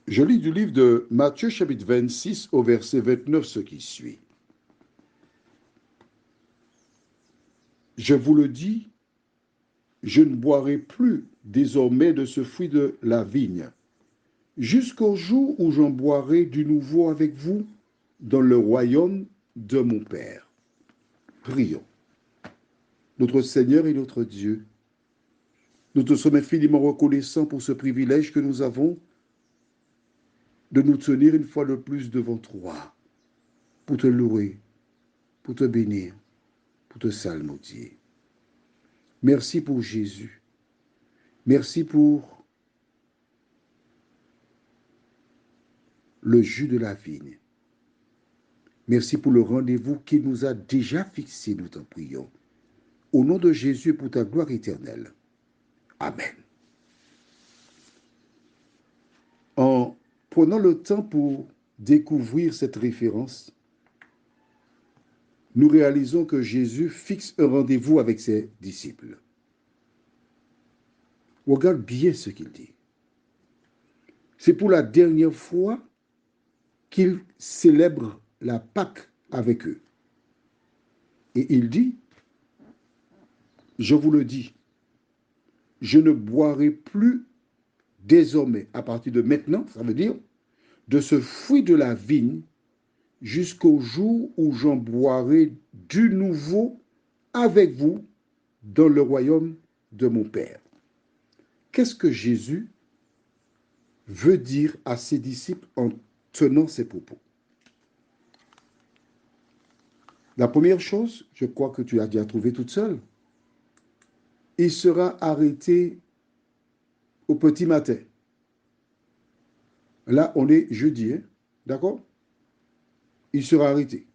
Je lis du livre de Matthieu chapitre 26 au verset 29 ce qui suit. Je vous le dis, je ne boirai plus désormais de ce fruit de la vigne, jusqu'au jour où j'en boirai du nouveau avec vous dans le royaume de mon Père. Prions. Notre Seigneur et notre Dieu, nous te sommes infiniment reconnaissants pour ce privilège que nous avons de nous tenir une fois de plus devant toi, pour te louer, pour te bénir, pour te psalmodier. Merci pour Jésus. Merci pour le jus de la vigne. Merci pour le rendez-vous qu'il nous a déjà fixé, nous t'en prions. Au nom de Jésus et pour ta gloire éternelle. Amen. En prenant le temps pour découvrir cette référence, nous réalisons que Jésus fixe un rendez-vous avec ses disciples. Regarde bien ce qu'il dit. C'est pour la dernière fois qu'il célèbre la Pâque avec eux. Et il dit, je vous le dis, je ne boirai plus désormais, à partir de maintenant, ça veut dire, de ce fruit de la vigne jusqu'au jour où j'en boirai du nouveau avec vous dans le royaume de mon Père. Qu'est-ce que Jésus veut dire à ses disciples en tenant ces propos? La première chose, je crois que tu as déjà trouvé toute seule, il sera arrêté au petit matin. Là, on est jeudi, hein? D'accord? Il sera arrêté.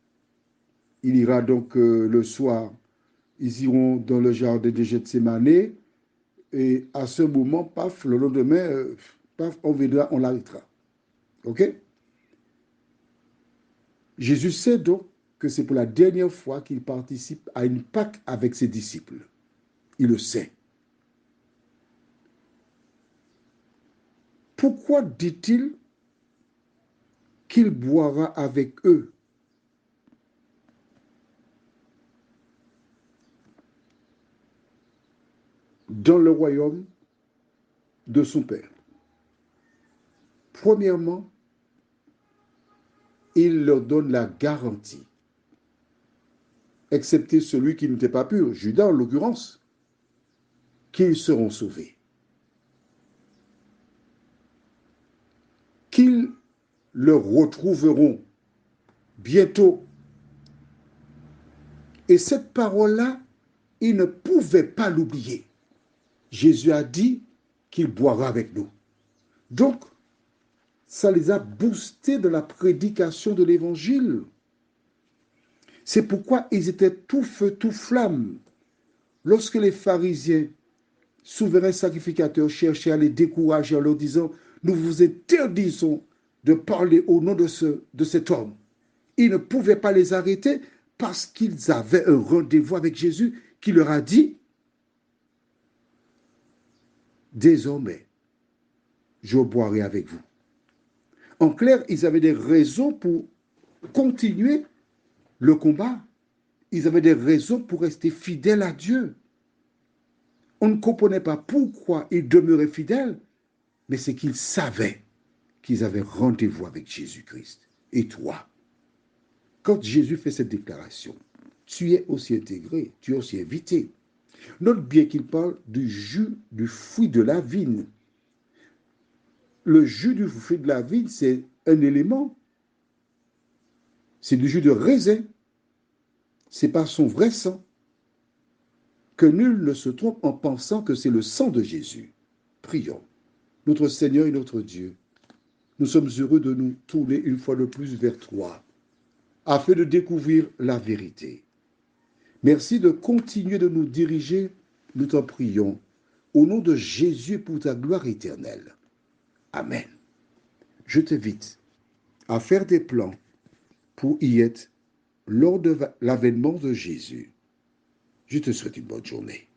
Il ira donc le soir, ils iront dans le jardin de Gethsémanée, et à ce moment, paf, le lendemain, paf, on l'arrêtera. OK? Jésus sait donc que c'est pour la dernière fois qu'il participe à une Pâque avec ses disciples. Il le sait. Pourquoi dit-il qu'il boira avec eux? Dans le royaume de son Père. Premièrement, il leur donne la garantie, excepté celui qui n'était pas pur, Judas en l'occurrence, qu'ils seront sauvés. Qu'ils le retrouveront bientôt. Et cette parole-là, ils ne pouvaient pas l'oublier. Jésus a dit qu'il boira avec nous. Donc, ça les a boostés de la prédication de l'évangile. C'est pourquoi ils étaient tout feu, tout flamme. Lorsque les pharisiens, souverains sacrificateurs, cherchaient à les décourager en leur disant « Nous vous interdisons de parler au nom de cet homme », ils ne pouvaient pas les arrêter parce qu'ils avaient un rendez-vous avec Jésus qui leur a dit « Désormais, je boirai avec vous ». En clair, ils avaient des raisons pour continuer le combat. Ils avaient des raisons pour rester fidèles à Dieu. On ne comprenait pas pourquoi ils demeuraient fidèles, mais c'est qu'ils savaient qu'ils avaient rendez-vous avec Jésus-Christ. Et toi, quand Jésus fait cette déclaration, tu es aussi intégré, tu es aussi invité. Note bien qu'il parle du jus du fruit de la vigne. Le jus du fruit de la vigne, c'est un élément. C'est du jus de raisin. C'est pas son vrai sang. Que nul ne se trompe en pensant que c'est le sang de Jésus. Prions. Notre Seigneur et notre Dieu, nous sommes heureux de nous tourner une fois de plus vers toi, afin de découvrir la vérité. Merci de continuer de nous diriger, nous t'en prions, au nom de Jésus pour ta gloire éternelle. Amen. Je t'invite à faire des plans pour y être lors de l'avènement de Jésus. Je te souhaite une bonne journée.